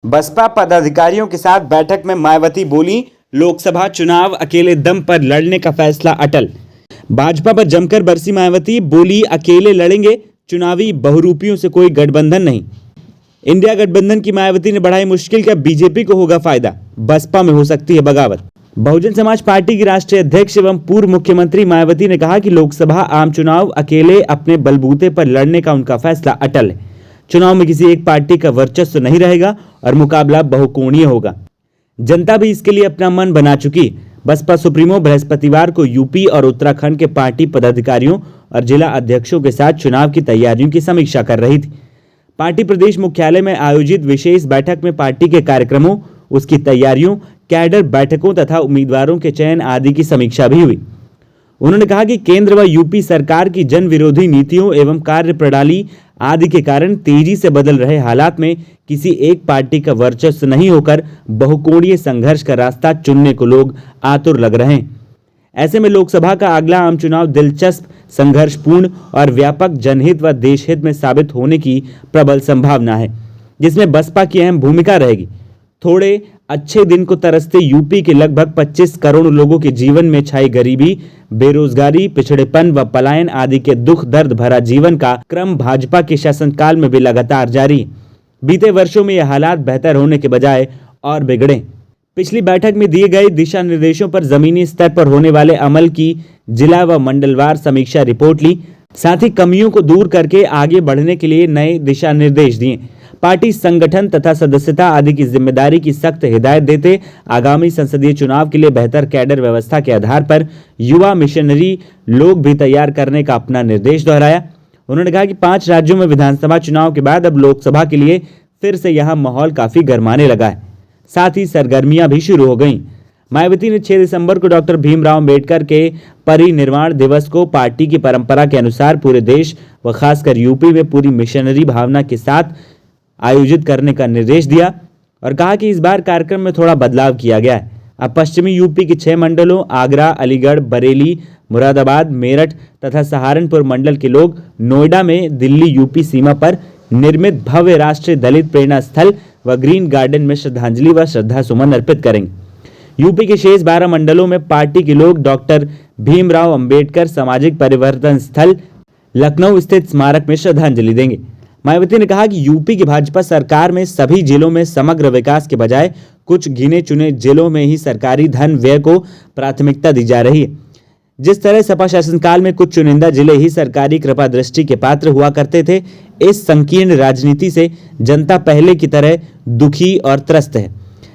बसपा पदाधिकारियों के साथ बैठक में मायावती बोली, लोकसभा चुनाव अकेले दम पर लड़ने का फैसला अटल। भाजपा पर जमकर बरसी मायावती, बोली अकेले लड़ेंगे, चुनावी बहुरूपियों से कोई गठबंधन नहीं। इंडिया गठबंधन की मायावती ने बढ़ाई मुश्किल, क्या बीजेपी को होगा फायदा, बसपा में हो सकती है बगावत। बहुजन समाज पार्टी की राष्ट्रीय अध्यक्ष एवं पूर्व मुख्यमंत्री मायावती ने कहा कि लोकसभा आम चुनाव अकेले अपने बलबूते पर लड़ने का उनका फैसला अटल है। चुनाव में किसी एक पार्टी का वर्चस्व नहीं रहेगा और मुकाबला बहुकोणीय होगा। जनता भी इसके लिए अपना मन बना चुकी। बसपा सुप्रीमो बृहस्पतिवार को यूपी और उत्तराखंड के पार्टी पदाधिकारियों और जिला अध्यक्षों के साथ चुनाव की तैयारियों की समीक्षा कर रही थी। पार्टी प्रदेश मुख्यालय में आयोजित विशेष बैठक में पार्टी के कार्यक्रमों, उसकी तैयारियों, कैडर बैठकों तथा उम्मीदवारों के चयन आदि की समीक्षा भी हुई। उन्होंने कहा कि केंद्र व यूपी सरकार की जन विरोधी नीतियों एवं कार्य प्रणाली आदि के कारण तेजी से बदल रहे हालात में किसी एक पार्टी का वर्चस्व नहीं होकर बहुकोणीय संघर्ष का रास्ता चुनने को लोग आतुर लग रहे हैं। ऐसे में लोकसभा का अगला आम चुनाव दिलचस्प, संघर्षपूर्ण और व्यापक जनहित व देशहित में साबित होने की प्रबल संभावना है, जिसमें बसपा की अहम भूमिका रहेगी। थोड़े अच्छे दिन को तरसते यूपी के लगभग 25 करोड़ लोगों के जीवन में छाई गरीबी, बेरोजगारी, पिछड़ेपन व पलायन आदि के दुख दर्द भरा जीवन का क्रम भाजपा के शासनकाल में भी लगातार जारी है। बीते वर्षों में यह हालात बेहतर होने के बजाय और बिगड़े। पिछली बैठक में दिए गए दिशा निर्देशों पर जमीनी स्तर पर होने वाले अमल की जिला व मंडलवार समीक्षा रिपोर्ट ली, साथ ही कमियों को दूर करके आगे बढ़ने के लिए नए दिशा निर्देश दिए। पार्टी संगठन तथा सदस्यता आदि की जिम्मेदारी की सख्त हिदायत देते आगामी संसदीय चुनाव के लिए बेहतर कैडर व्यवस्था के आधार पर युवा मिशनरी लोग भी तैयार करने का अपना निर्देश दोहराया। उन्होंने कहा कि 5 राज्यों में विधानसभा चुनाव के बाद अब लोकसभा के लिए फिर से यहां माहौल काफी गर्माने लगा है, साथ ही सरगर्मियां भी शुरू हो गई। मायावती ने 6 दिसंबर को डॉक्टर भीमराव अंबेडकर के परिनिर्वाण दिवस को पार्टी की परंपरा के अनुसार पूरे देश व खासकर यूपी में पूरी मिशनरी भावना के साथ आयोजित करने का निर्देश दिया और कहा कि इस बार कार्यक्रम में थोड़ा बदलाव किया गया है। अब पश्चिमी यूपी के 6 मंडलों आगरा, अलीगढ़, बरेली, मुरादाबाद, मेरठ तथा सहारनपुर मंडल के लोग नोएडा में दिल्ली यूपी सीमा पर निर्मित भव्य राष्ट्रीय दलित प्रेरणा स्थल व ग्रीन गार्डन में श्रद्धांजलि व श्रद्धा सुमन अर्पित करेंगे। यूपी के शेष 12 मंडलों में पार्टी के लोग डॉक्टर भीमराव अंबेडकर सामाजिक परिवर्तन स्थल लखनऊ स्थित स्मारक में श्रद्धांजलि देंगे। मायावती ने कहा कि यूपी की भाजपा सरकार में सभी जिलों में समग्र विकास के बजाय कुछ गिने चुने जिलों में ही सरकारी धन व्यय को प्राथमिकता दी जा रही है। जिस तरह सपा शासनकाल में कुछ चुनिंदा जिले ही सरकारी कृपा दृष्टि के पात्र हुआ करते थे, इस संकीर्ण राजनीति से जनता पहले की तरह दुखी और त्रस्त है।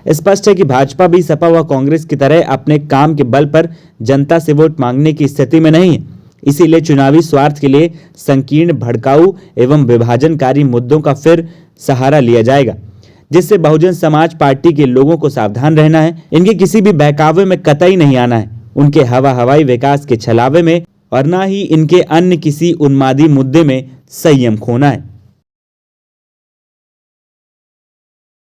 स्पष्ट है कि भाजपा भी सपा व कांग्रेस की तरह अपने काम के बल पर जनता से वोट मांगने की स्थिति में नहीं है। इसीलिए चुनावी स्वार्थ के लिए संकीर्ण, भड़काऊ एवं विभाजनकारी मुद्दों का फिर सहारा लिया जाएगा, जिससे बहुजन समाज पार्टी के लोगों को सावधान रहना है। इनके किसी भी बहकावे में कतई नहीं आना है, उनके हवाई विकास के छलावे में, और ना ही इनके अन्य किसी उन्मादी मुद्दे में संयम खोना है।